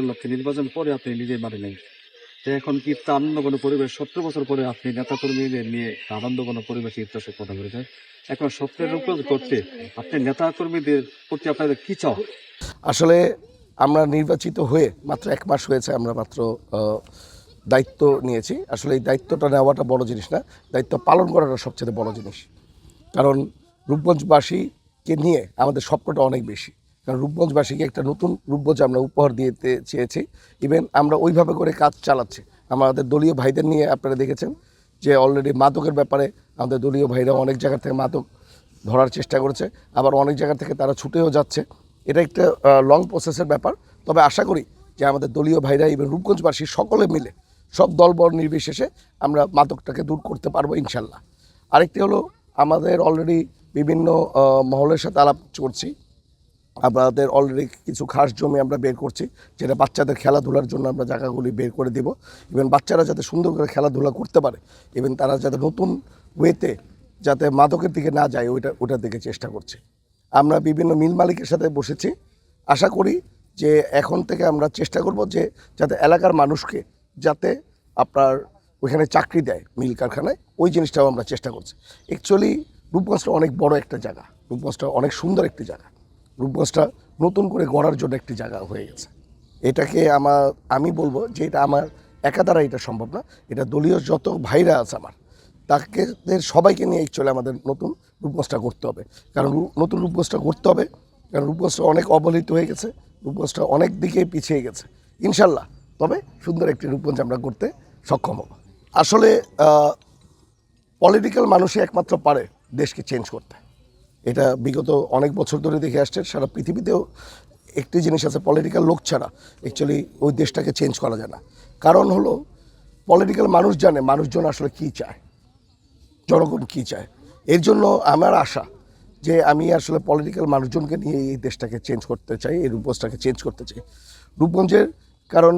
উপলক্ষে নির্বাচন পরে আপনি নিজেই মারে নেন, তো এখন কি আনন্দ কোনো পরিবেশ 17 বছর পরে আপনি নেতাকর্মীদের নিয়ে আনন্দ কোনো পরিবেশে ইতিহাসের কথা বলেছেন, এখন স্বপ্নের রূপ করতে আপনি নেতাকর্মীদের প্রতি আপনাদের কি চাও? আসলে আমরা নির্বাচিত হয়ে মাত্র 1 মাস হয়েছে, আমরা মাত্র দায়িত্ব নিয়েছি। আসলে এই দায়িত্বটা নেওয়াটা বড় জিনিস না, দায়িত্ব পালন করাটা সবচেয়ে বড় জিনিস। কারণ রূপগঞ্জবাসীকে নিয়ে আমাদের স্বপ্নটা অনেক বেশি। কারণ রূপগঞ্জবাসীকে একটা নতুন রূপগঞ্জ আমরা উপহার দিতে চেয়েছি। ইভেন আমরা ওইভাবে করে কাজ চালাচ্ছি। আমাদের দলীয় ভাইদের নিয়ে আপনারা দেখেছেন যে অলরেডি মাদকের ব্যাপারে আমাদের দলীয় ভাইরা অনেক জায়গা থেকে মাদক ধরার চেষ্টা করেছে, আবার অনেক জায়গা থেকে তারা ছুটেও যাচ্ছে। এটা একটা লং প্রসেসের ব্যাপার। তবে আশা করি যে আমাদের দলীয় ভাইরা ইভেন রূপগঞ্জবাসী সকলে মিলে সব দলবল নির্বিশেষে আমরা মাদকটাকে দূর করতে পারবো ইনশাল্লাহ। আরেকটি হলো আমাদের অলরেডি বিভিন্ন মহলের সাথে আলাপ করছি। আমাদের অলরেডি কিছু খাস জমি আমরা বের করছি, যেটা বাচ্চাদের খেলাধুলার জন্য আমরা জায়গাগুলি বের করে দিব। ইভেন বাচ্চারা যাতে সুন্দর করে খেলাধুলা করতে পারে, ইভেন তারা যাতে নতুন ওয়েতে যাতে মাদকের দিকে না যায় ওটার দিকে চেষ্টা করছি। আমরা বিভিন্ন মিল মালিকের সাথে বসেছি। আশা করি যে এখন থেকে আমরা চেষ্টা করব যে যাতে এলাকার মানুষকে যাতে আপনার ওইখানে চাকরি দেয় মিল কারখানায়, ওই জিনিসটাও আমরা চেষ্টা করছি। অ্যাকচুয়ালি রূপগঞ্জটা অনেক বড় একটা জায়গা, রূপগঞ্জটা অনেক সুন্দর একটি জায়গা, রূপগঞ্জটা নতুন করে গড়ার জন্য একটি জায়গা হয়ে গেছে। এটাকে আমি বলবো যে এটা আমার একা দ্বারা এটা সম্ভব না, এটা দলীয় যত ভাইরা আছে আমার তাদের সবাইকে নিয়ে অ্যাকচুয়ালি আমাদের নতুন রূপগঞ্জটা করতে হবে। কারণ নতুন রূপগঞ্জটা করতে হবে, কারণ রূপগঞ্জটা অনেক অবহেলিত হয়ে গেছে, রূপগঞ্জটা অনেক দিকে পিছিয়ে গেছে। ইনশাল্লাহ তবে সুন্দর একটি রূপগঞ্জ আমরা করতে সক্ষম হব। আসলে পলিটিক্যাল মানুষই একমাত্র পারে দেশকে চেঞ্জ করতে। এটা বিগত অনেক বছর ধরে দেখে আসছে, সারা পৃথিবীতেও একটি জিনিস আছে, পলিটিক্যাল লোক ছাড়া অ্যাকচুয়ালি ওই দেশটাকে চেঞ্জ করা যায় না। কারণ হলো পলিটিক্যাল মানুষ জানে মানুষজন আসলে কী চায়, জনগণ কী চায়। এর জন্য আমার আশা যে আমি আসলে পলিটিক্যাল মানুষজনকে নিয়ে এই দেশটাকে চেঞ্জ করতে চাই, এই রূপগঞ্জটাকে চেঞ্জ করতে চাই। রূপগঞ্জের কারণ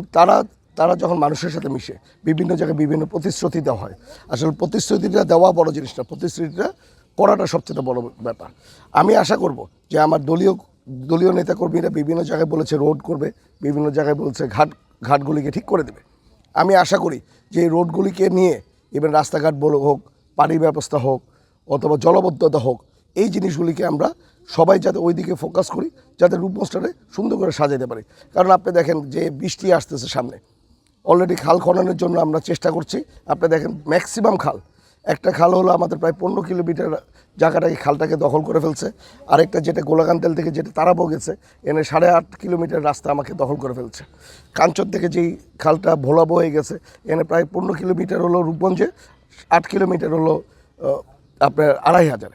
তারা যখন মানুষের সাথে মিশে বিভিন্ন জায়গায় বিভিন্ন প্রতিশ্রুতি দেওয়া হয়। আসলে প্রতিশ্রুতিটা দেওয়া বড় জিনিস না, প্রতিশ্রুতিটা করাটা সবচেয়ে বড় ব্যাপার। আমি আশা করব যে আমার দলীয় নেতাকর্মীরা বিভিন্ন জায়গায় বলেছে রোড করবে, বিভিন্ন জায়গায় বলছে ঘাটগুলিকে ঠিক করে দেবে। আমি আশা করি যে এই রোডগুলিকে নিয়ে ইভেন রাস্তাঘাট হোক, পানির ব্যবস্থা হোক, অথবা জলবদ্ধতা হোক, এই জিনিসগুলিকে আমরা সবাই যাতে ওই দিকে ফোকাস করি, যাতে রূপগঞ্জটাকে সুন্দর করে সাজাতে পারি। কারণ আপনি দেখেন যে বৃষ্টি আসতেছে সামনে, অলরেডি খাল খননের জন্য আমরা চেষ্টা করছি। আপনি দেখেন ম্যাক্সিমাম খাল, একটা খাল হলো আমাদের প্রায় 15 কিলোমিটার জায়গাটাকে খালটাকে দখল করে ফেলছে। আরেকটা যেটা গোলাকান্তেল থেকে যেটা তারাবো গেছে, এনে 8.5 কিলোমিটার রাস্তা আমাকে দখল করে ফেলছে। কাঞ্চর থেকে যেই খালটা ভোলাবো হয়ে গেছে, এনে প্রায় 15 কিলোমিটার হলো রূপগঞ্জে, 8 কিলোমিটার হলো আপনার 2,500।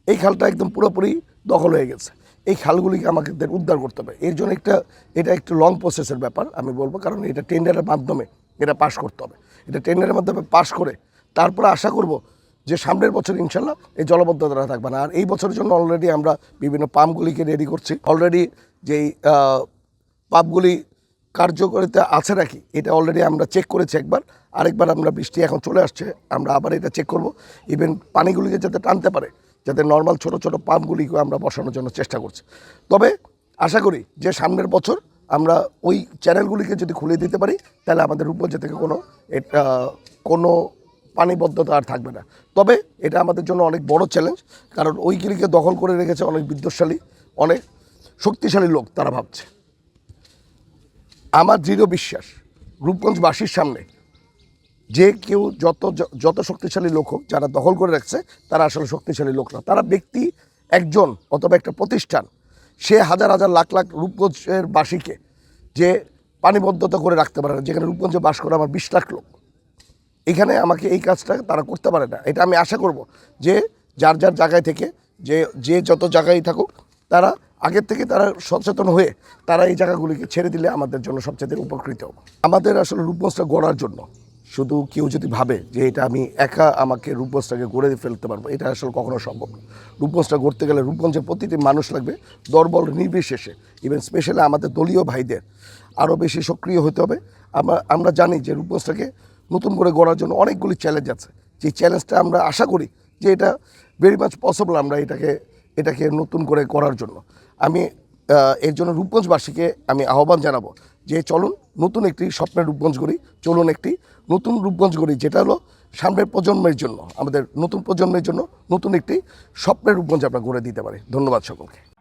এই খালটা একদম পুরোপুরি দখল হয়ে গেছে। এই খালগুলিকে আমাদের উদ্ধার করতে হবে। এর জন্য এটা একটু লং প্রসেসের ব্যাপার আমি বলবো, কারণ এটা টেন্ডারের মাধ্যমে এটা পাস করতে হবে। এটা টেন্ডারের মাধ্যমে পাস করে তারপরে আশা করব যে সামনের বছর ইনশাল্লাহ এই জলবদ্ধতা থাকবে না। আর এই বছরের জন্য অলরেডি আমরা বিভিন্ন পাম্পগুলিকে রেডি করছি। অলরেডি যেই পাম্পগুলি কার্যকরিতা আছে নাকি এটা অলরেডি আমরা চেক করেছি একবার, আরেকবার আমরা বৃষ্টি এখন চলে আসছে, আমরা আবার এটা চেক করব। ইভেন পানিগুলিকে যাতে টানতে পারে, যাতে নর্মাল ছোট ছোট পাম্পগুলিকে আমরা বসানোর জন্য চেষ্টা করছি। তবে আশা করি যে সামনের বছর আমরা ওই চ্যানেলগুলিকে যদি খুলে দিতে পারি, তাহলে আমাদের রূপগঞ্জ থেকে কোনো পানিবদ্ধতা আর থাকবে না। তবে এটা আমাদের জন্য অনেক বড় চ্যালেঞ্জ, কারণ ওইগুলিকে দখল করে রেখেছে অনেক বিদ্যুৎশালী, অনেক শক্তিশালী লোক। তারা ভাবছে, আমার দৃঢ় বিশ্বাস রূপগঞ্জবাসীর সামনে যে কেউ যত শক্তিশালী লোক হোক, যারা দখল করে রাখছে তারা আসলে শক্তিশালী লোক না। তারা ব্যক্তি একজন অথবা একটা প্রতিষ্ঠান, সে হাজার হাজার লাখ লাখ রূপগঞ্জের বাসীকে যে পানিবদ্ধতা করে রাখতে পারে না। যেখানে রূপগঞ্জে বাস করে আমার 20 লাখ লোক, এখানে আমাকে এই কাজটা তারা করতে পারে না। এটা আমি আশা করব যে যার যার জায়গায় থেকে যে যত জায়গায় থাকুক, তারা আগের থেকে তারা সচেতন হয়ে তারা এই জায়গাগুলিকে ছেড়ে দিলে আমাদের জন্য সবচেয়ে উপকৃত হবে। আমাদের আসলে রূপগঞ্জটা গড়ার জন্য শুধু কেউ যদি ভাবে যে এটা আমি একা আমাকে রূপগঞ্জটাকে গড়ে ফেলতে পারবো, এটা আসলে কখনো সম্ভব না। রূপগঞ্জটা গড়তে গেলে রূপগঞ্জের প্রতিটি মানুষ লাগবে, দলবল নির্বিশেষে, ইভেন স্পেশালি আমাদের দলীয় ভাইদের আরও বেশি সক্রিয় হতে হবে। আমরা জানি যে রূপগঞ্জটাকে নতুন করে গড়ার জন্য অনেকগুলি চ্যালেঞ্জ আছে। যে চ্যালেঞ্জটা আমরা আশা করি যে এটা ভেরি মাচ পসিবল, আমরা এটাকে নতুন করে করার জন্য আমি এর জন্য রূপগঞ্জবাসীকে আমি আহ্বান জানাবো যে চলুন নতুন একটি স্বপ্নের রূপগঞ্জ গড়ি, চলুন একটি নতুন রূপগঞ্জ গড়ি, যেটা হলো সামনের প্রজন্মের জন্য, আমাদের নতুন প্রজন্মের জন্য নতুন একটি স্বপ্নের রূপগঞ্জ আমরা গড়ে দিতে পারি। ধন্যবাদ সকলকে।